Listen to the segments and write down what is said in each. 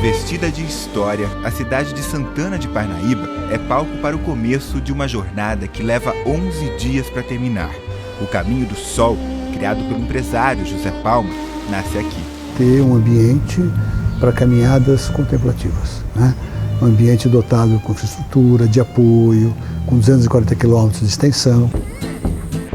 Vestida de história, a cidade de Santana de Parnaíba é palco para o começo de uma jornada que leva 11 dias para terminar. O Caminho do Sol, criado pelo empresário José Palma, nasce aqui. Ter um ambiente para caminhadas contemplativas, né? Um ambiente dotado com infraestrutura, de apoio, com 240 quilômetros de extensão.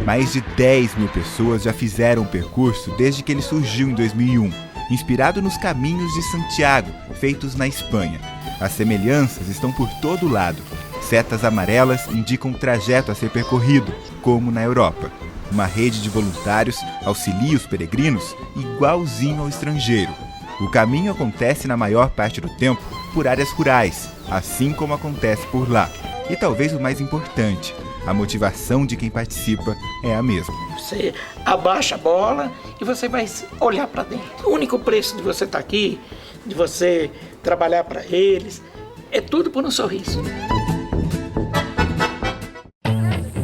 Mais de 10 mil pessoas já fizeram o percurso desde que ele surgiu em 2001, inspirado nos caminhos de Santiago, feitos na Espanha. As semelhanças estão por todo lado. Setas amarelas indicam o trajeto a ser percorrido, como na Europa. Uma rede de voluntários auxilia os peregrinos igualzinho ao estrangeiro. O caminho acontece na maior parte do tempo por áreas rurais, assim como acontece por lá. E talvez o mais importante, a motivação de quem participa é a mesma. Você abaixa a bola e você vai olhar para dentro. O único preço de você estar aqui, de você trabalhar para eles, é tudo por um sorriso.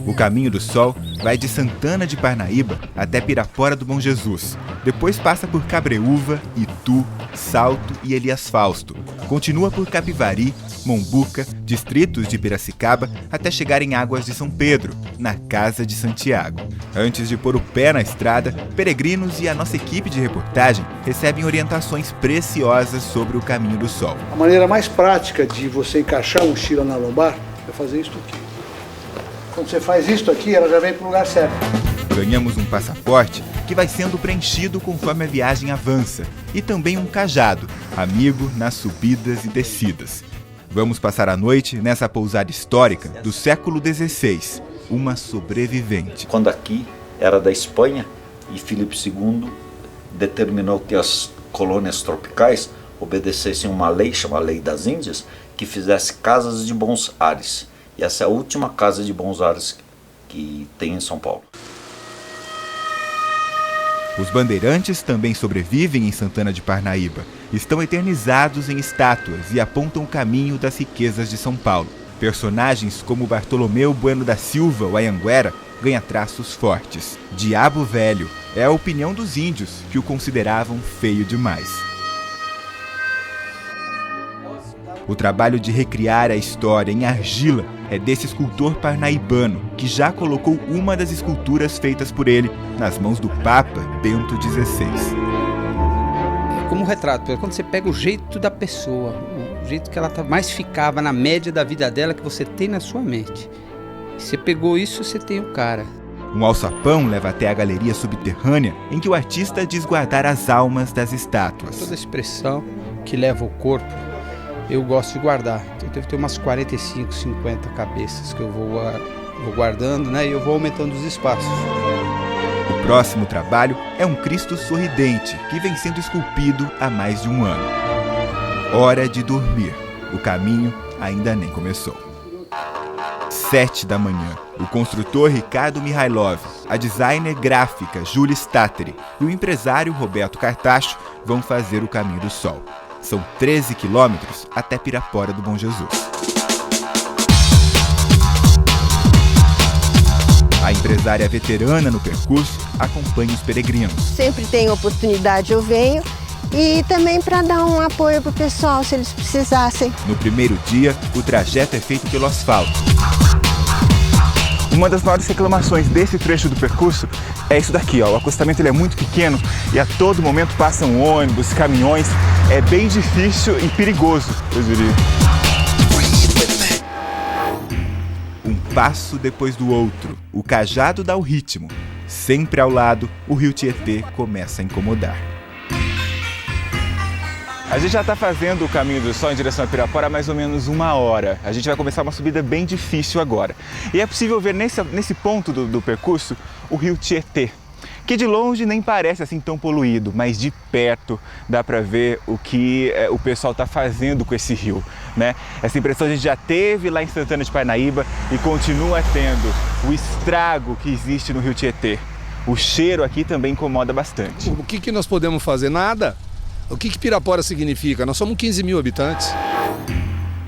O Caminho do Sol vai de Santana de Parnaíba até Pirapora do Bom Jesus. Depois passa por Cabreúva, Itu, Salto e Elias Fausto. Continua por Capivari, Mombuca, distritos de Piracicaba, até chegar em Águas de São Pedro, na Casa de Santiago. Antes de pôr o pé na estrada, peregrinos e a nossa equipe de reportagem recebem orientações preciosas sobre o Caminho do Sol. A maneira mais prática de você encaixar a mochila na lombar é fazer isso aqui. Quando você faz isso aqui, ela já vem para o lugar certo. Ganhamos um passaporte que vai sendo preenchido conforme a viagem avança e também um cajado, amigo nas subidas e descidas. Vamos passar a noite nessa pousada histórica do século XVI, uma sobrevivente. Quando aqui era da Espanha e Filipe II determinou que as colônias tropicais obedecessem uma lei, chamada Lei das Índias, que fizesse casas de bons ares. E essa é a última casa de bons ares que tem em São Paulo. Os bandeirantes também sobrevivem em Santana de Parnaíba. Estão eternizados em estátuas e apontam o caminho das riquezas de São Paulo. Personagens como Bartolomeu Bueno da Silva, o Anhanguera, ganha traços fortes. Diabo Velho é a opinião dos índios, que o consideravam feio demais. O trabalho de recriar a história em argila é desse escultor parnaibano, que já colocou uma das esculturas feitas por ele nas mãos do Papa Bento XVI. É como um retrato, quando você pega o jeito da pessoa, o jeito que ela mais ficava na média da vida dela, que você tem na sua mente. Você pegou isso, você tem o cara. Um alçapão leva até a galeria subterrânea, em que o artista diz guardar as almas das estátuas. Toda a expressão que leva o corpo, eu gosto de guardar. Eu devo ter umas 45, 50 cabeças que eu vou guardando, né? E eu vou aumentando os espaços. O próximo trabalho é um Cristo sorridente, que vem sendo esculpido há mais de um ano. Hora de dormir. O caminho ainda nem começou. 7 da manhã. O construtor Ricardo Mihailov, a designer gráfica Júlia Stateri e o empresário Roberto Cartacho vão fazer o Caminho do Sol. São 13 quilômetros até Pirapora do Bom Jesus. A empresária veterana no percurso acompanha os peregrinos. Sempre tem oportunidade, eu venho. E também para dar um apoio para o pessoal, se eles precisassem. No primeiro dia, o trajeto é feito pelo asfalto. Uma das maiores reclamações desse trecho do percurso é isso daqui, ó. O acostamento ele é muito pequeno e a todo momento passam ônibus, caminhões. É bem difícil e perigoso, eu diria. Um passo depois do outro, o cajado dá o ritmo. Sempre ao lado, o rio Tietê começa a incomodar. A gente já está fazendo o Caminho do Sol em direção a Pirapora há mais ou menos 1 hora. A gente vai começar uma subida bem difícil agora. E é possível ver nesse ponto do percurso o rio Tietê, que de longe nem parece assim tão poluído, mas de perto dá para ver o que o pessoal está fazendo com esse rio, né? Essa impressão a gente já teve lá em Santana de Parnaíba e continua tendo. O estrago que existe no rio Tietê. O cheiro aqui também incomoda bastante. O que nós podemos fazer? Nada. O que Pirapora significa? Nós somos 15 mil habitantes.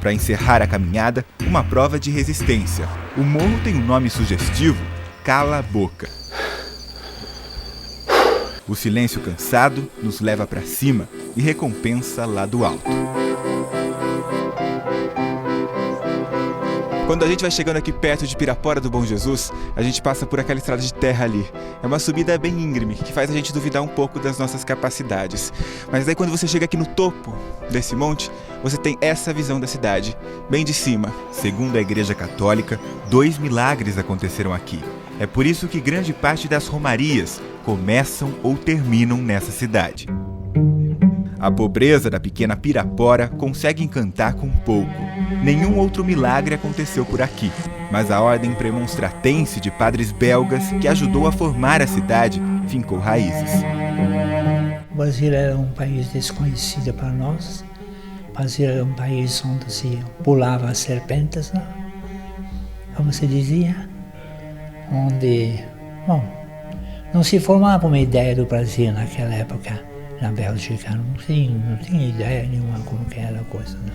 Para encerrar a caminhada, uma prova de resistência. O morro tem um nome sugestivo, Cala a Boca. O silêncio cansado nos leva para cima e recompensa lá do alto. Quando a gente vai chegando aqui perto de Pirapora do Bom Jesus, a gente passa por aquela estrada de terra ali. É uma subida bem íngreme, que faz a gente duvidar um pouco das nossas capacidades. Mas daí quando você chega aqui no topo desse monte, você tem essa visão da cidade, bem de cima. Segundo a Igreja Católica, 2 milagres aconteceram aqui. É por isso que grande parte das romarias começam ou terminam nessa cidade. A pobreza da pequena Pirapora consegue encantar com pouco. Nenhum outro milagre aconteceu por aqui, mas a ordem premonstratense de padres belgas que ajudou a formar a cidade fincou raízes. O Brasil era um país desconhecido para nós. O Brasil era um país onde se pulava as serpentes, né? Como se dizia, onde, não se formava uma ideia do Brasil naquela época. Na Bélgica, não tinha ideia nenhuma como que era a coisa. Né?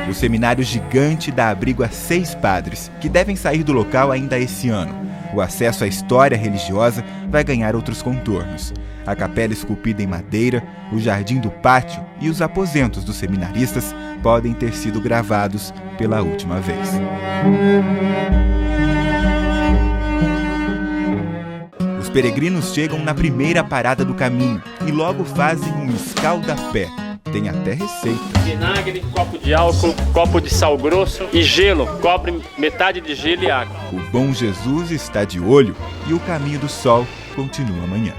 O seminário gigante dá abrigo a 6 padres, que devem sair do local ainda esse ano. O acesso à história religiosa vai ganhar outros contornos. A capela esculpida em madeira, o jardim do pátio e os aposentos dos seminaristas podem ter sido gravados pela última vez. Os peregrinos chegam na primeira parada do caminho e logo fazem um escalda-pé. Tem até receita. Vinagre, copo de álcool, copo de sal grosso e gelo. Cobre metade de gelo e água. O Bom Jesus está de olho e o caminho do sol continua amanhã.